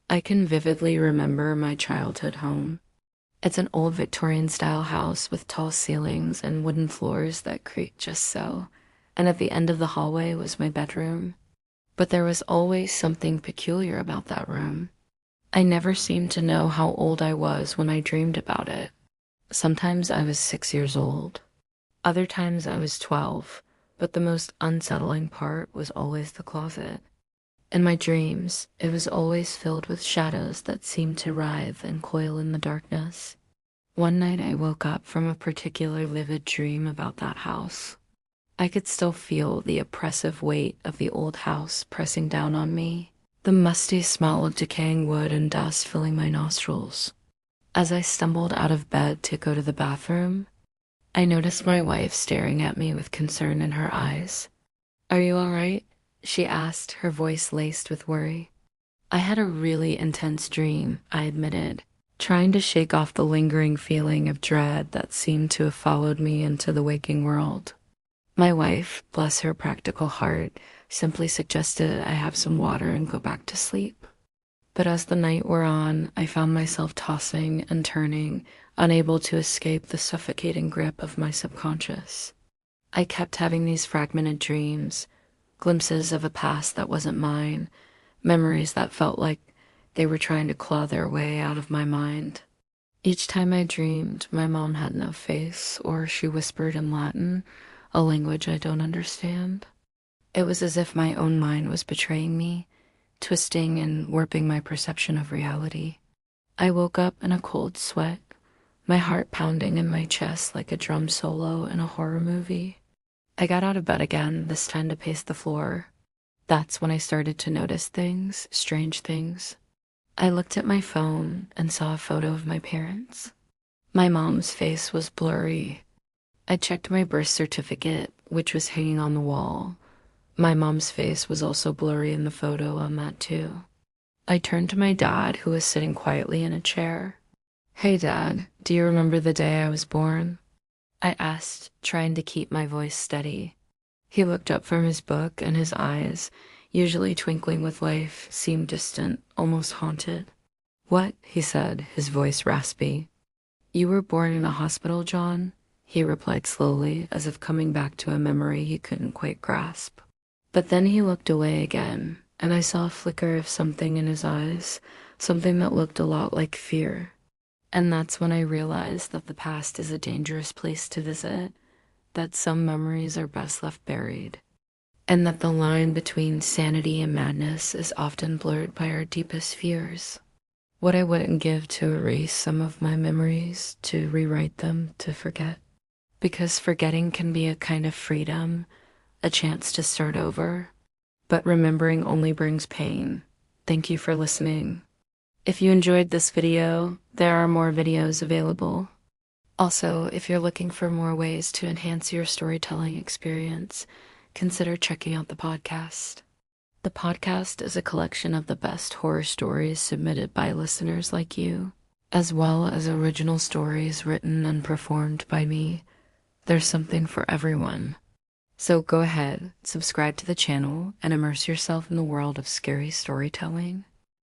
I can vividly remember my childhood home. It's an old Victorian-style house with tall ceilings and wooden floors that creak just so. And at the end of the hallway was my bedroom. But there was always something peculiar about that room. I never seemed to know how old I was when I dreamed about it. Sometimes I was 6 years old. Other times I was 12, but the most unsettling part was always the closet. In my dreams, it was always filled with shadows that seemed to writhe and coil in the darkness. One night I woke up from a particularly vivid dream about that house. I could still feel the oppressive weight of the old house pressing down on me, the musty smell of decaying wood and dust filling my nostrils. As I stumbled out of bed to go to the bathroom, I noticed my wife staring at me with concern in her eyes. "Are you all right?" she asked, her voice laced with worry. I had a really intense dream, I admitted, trying to shake off the lingering feeling of dread that seemed to have followed me into the waking world. My wife, bless her practical heart, simply suggested I have some water and go back to sleep. But as the night wore on, I found myself tossing and turning, unable to escape the suffocating grip of my subconscious. I kept having these fragmented dreams, glimpses of a past that wasn't mine, memories that felt like they were trying to claw their way out of my mind. Each time I dreamed, my mom had no face, or she whispered in Latin, a language I don't understand. It was as if my own mind was betraying me, twisting and warping my perception of reality. I woke up in a cold sweat, my heart pounding in my chest like a drum solo in a horror movie. I got out of bed again, this time to pace the floor. That's when I started to notice things, strange things. I looked at my phone and saw a photo of my parents. My mom's face was blurry. I checked my birth certificate, which was hanging on the wall. My mom's face was also blurry in the photo on that too. I turned to my dad, who was sitting quietly in a chair. "Hey, Dad, do you remember the day I was born?" I asked, trying to keep my voice steady. He looked up from his book, and his eyes, usually twinkling with life, seemed distant, almost haunted. "What?" he said, his voice raspy. "You were born in a hospital, John?" he replied slowly, as if coming back to a memory he couldn't quite grasp. But then he looked away again, and I saw a flicker of something in his eyes, something that looked a lot like fear. And that's when I realized that the past is a dangerous place to visit, that some memories are best left buried, and that the line between sanity and madness is often blurred by our deepest fears. What I wouldn't give to erase some of my memories, to rewrite them, to forget. Because forgetting can be a kind of freedom, a chance to start over, but remembering only brings pain. Thank you for listening. If you enjoyed this video, there are more videos available. Also, if you're looking for more ways to enhance your storytelling experience, consider checking out the podcast. The podcast is a collection of the best horror stories submitted by listeners like you, as well as original stories written and performed by me. There's something for everyone. So go ahead, subscribe to the channel, and immerse yourself in the world of scary storytelling.